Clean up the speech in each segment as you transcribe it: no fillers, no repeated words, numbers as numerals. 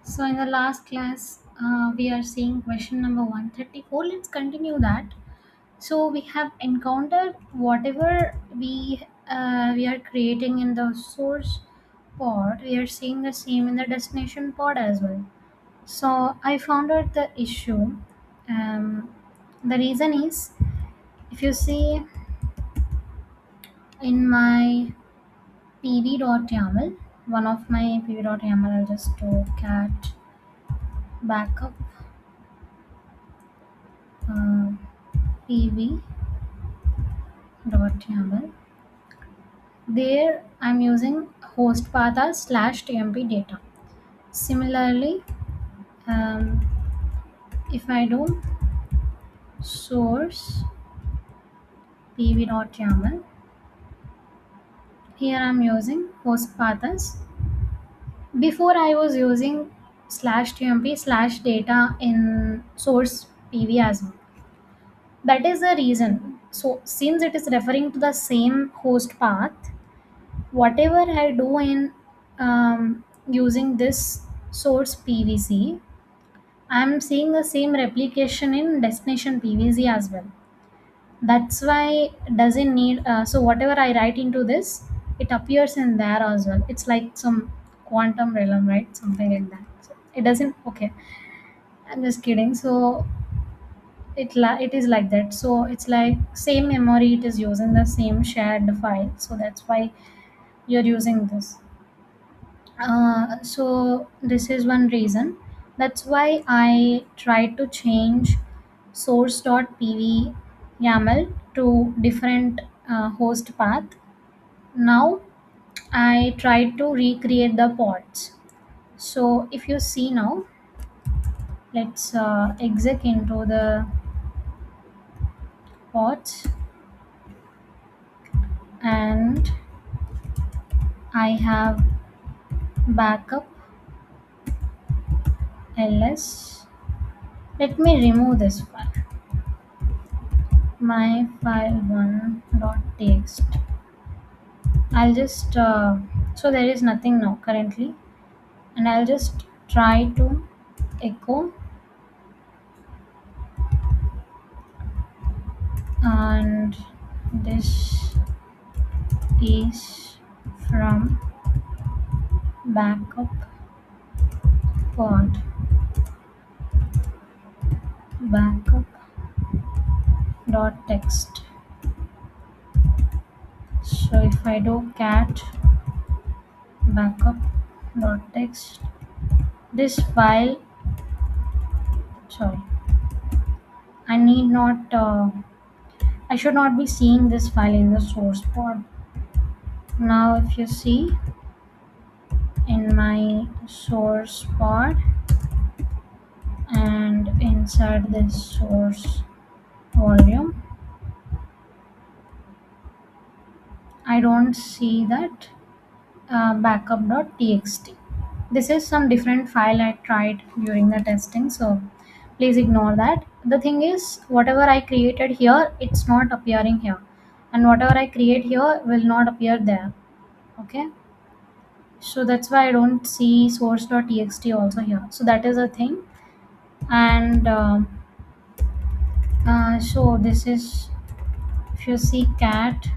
So in the last class, we are seeing question number 134. Let's continue that. So we have encountered whatever we are creating in the source pod. We are seeing the same in the destination pod as well. So I found out the issue. Um, the reason is, if you see in my pv.yaml, one of my pv.yaml, I'll just do cat backup uh, pv.yaml. There I'm using host path as /tmp data. Similarly, um, if I do source pv.yaml, here I'm using host path as, before I was using /tmp slash data in source pv as well. That is the reason. So since it is referring to the same host path, whatever I do in using this source PVC, I'm seeing the same replication in destination PVC as well. That's why it doesn't need. So whatever I write into this, it appears in there as well. It's like some quantum realm, right? Something like that. So it doesn't. Okay, I'm just kidding. So it is like that. So it's like same memory. It is using the same shared file. So that's why you're using this. So this is one reason. That's why I tried to change source.pv YAML to different host path. Now I tried to recreate the pods. So if you see now, let's exec into the pods, and I have backup ls. Let me remove this file, my file one.txt. I'll just so there is nothing now currently, and I'll just try to echo, and this is from backup pod, backup dot text. So if I do cat backup dot text, this file, sorry, I need not I should not be seeing this file in the source pod. Now if you see in my source pod and inside this source volume, I don't see that backup.txt. This is some different file I tried during the testing, so please ignore that. The thing is, whatever I created here, it's not appearing here, and whatever I create here will not appear there. Okay, so that's why I don't see source.txt also here. So that is a thing, and so this is, if you see cat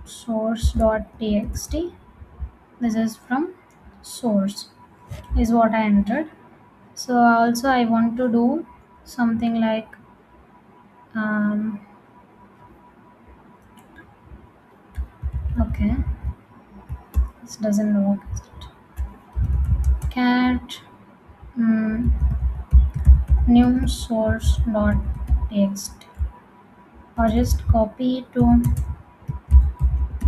source.txt, this is from source is what I entered. So also I want to do something like um, okay, this doesn't work, is it? Cat mm, new source dot text, or just copy to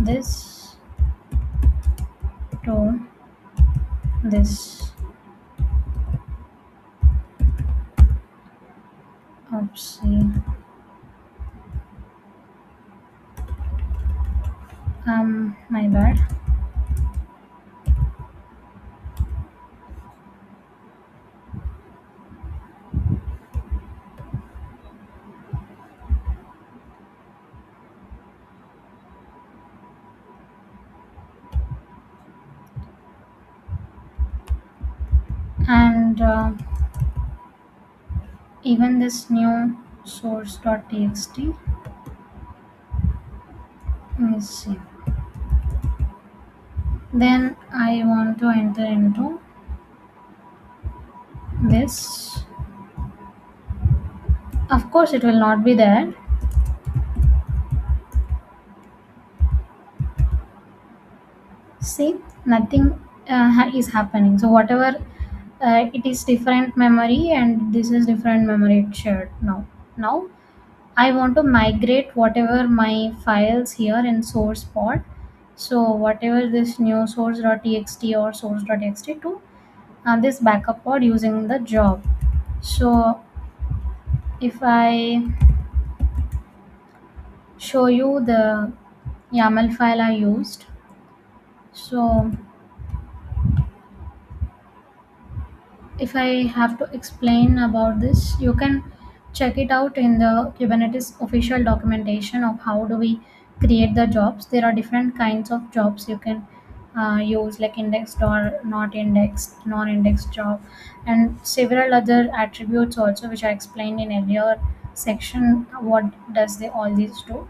this to this. Oopsie. My bad. and even this new source.txt. Let me see. Then I want to enter into this. Of course, it will not be there. See, nothing is happening. So whatever it is different memory and this is different memory it's shared now. Now I want to migrate whatever my files here in source pod. So whatever this new source.txt or source.txt to this backup pod using the job. So if I show you the YAML file I used, so if I have to explain about this, you can check it out in the Kubernetes official documentation of how do we create the jobs. There are different kinds of jobs you can use, like indexed or not indexed, non-indexed job, and several other attributes also, which I explained in earlier section. What does they all these do?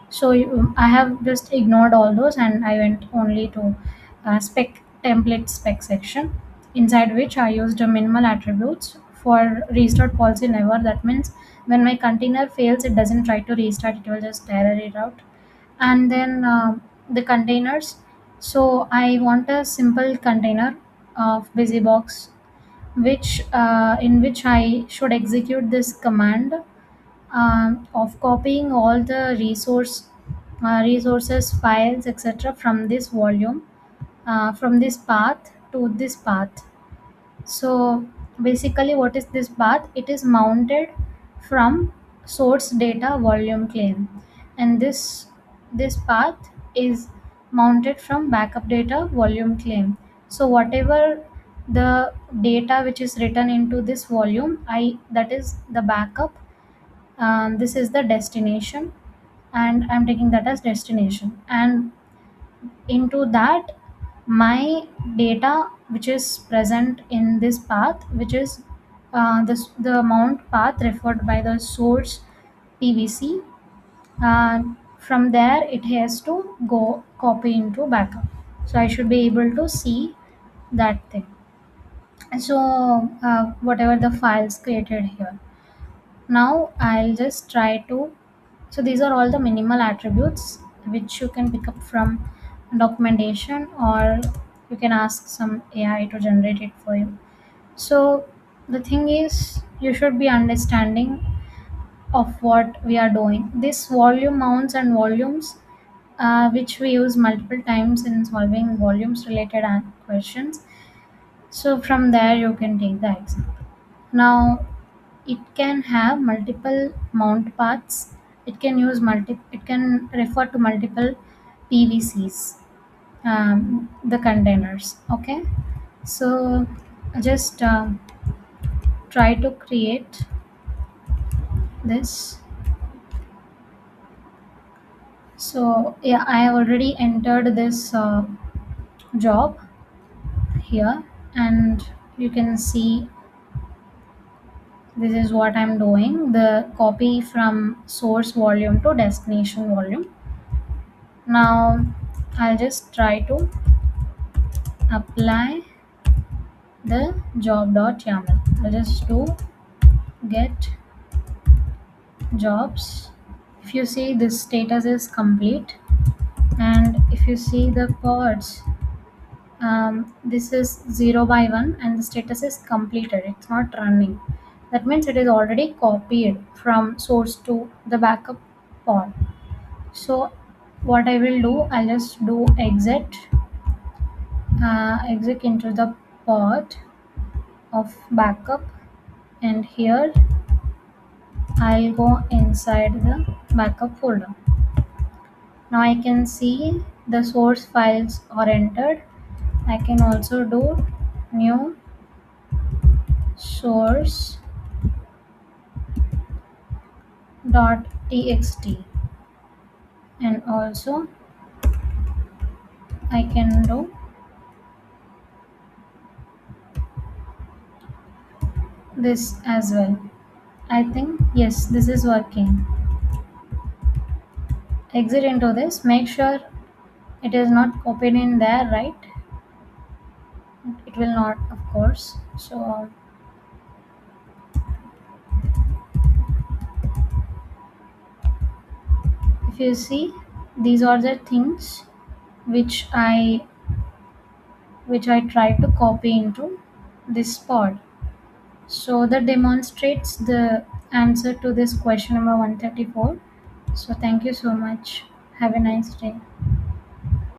So I have just ignored all those and I went only to spec section, inside which I used a minimal attributes for restart policy never. That means when my container fails, it doesn't try to restart, it will just error it out. And then the containers. So I want a simple container of BusyBox, which in which I should execute this command of copying all the resources, files, etc. from this volume, from this path to this path. So basically, what is this path? It is mounted from source data volume claim, and this path is mounted from backup data volume claim. So whatever the data which is written into this volume, I that is the backup. This is the destination, and I'm taking that as destination. And into that, my data which is present in this path, which is the mount path referred by the source PVC, from there it has to go copy into backup. So I should be able to see that thing. So whatever the files created here, now I'll just try to. So these are all the minimal attributes which you can pick up from documentation, or you can ask some AI to generate it for you. So the thing is, you should be understanding of what we are doing. This volume mounts and volumes, which we use multiple times in solving volumes related questions. So from there you can take the example. Now it can have multiple mount paths. It can refer to multiple PVCs, the containers. Okay, so just try to create this. So yeah, I have already entered this job here, and you can see this is what I'm doing, the copy from source volume to destination volume. Now I'll just try to apply the job.yaml. I'll just do get jobs. If you see, this status is complete, and if you see the pods, this is 0 by 1 and the status is completed, it's not running. That means it is already copied from source to the backup pod. So what I will do, I'll just do exit into the pod of backup, and here I'll go inside the backup folder. Now I can see the source files are entered. I can also do new source dot txt, and also I can do this as well. I think yes, this is working. Exit into this, make sure it is not copied in there, right? It will not, of course. So if you see, these are the things which I try to copy into this pod. So that demonstrates the answer to this question number 134. So thank you so much. Have a nice day.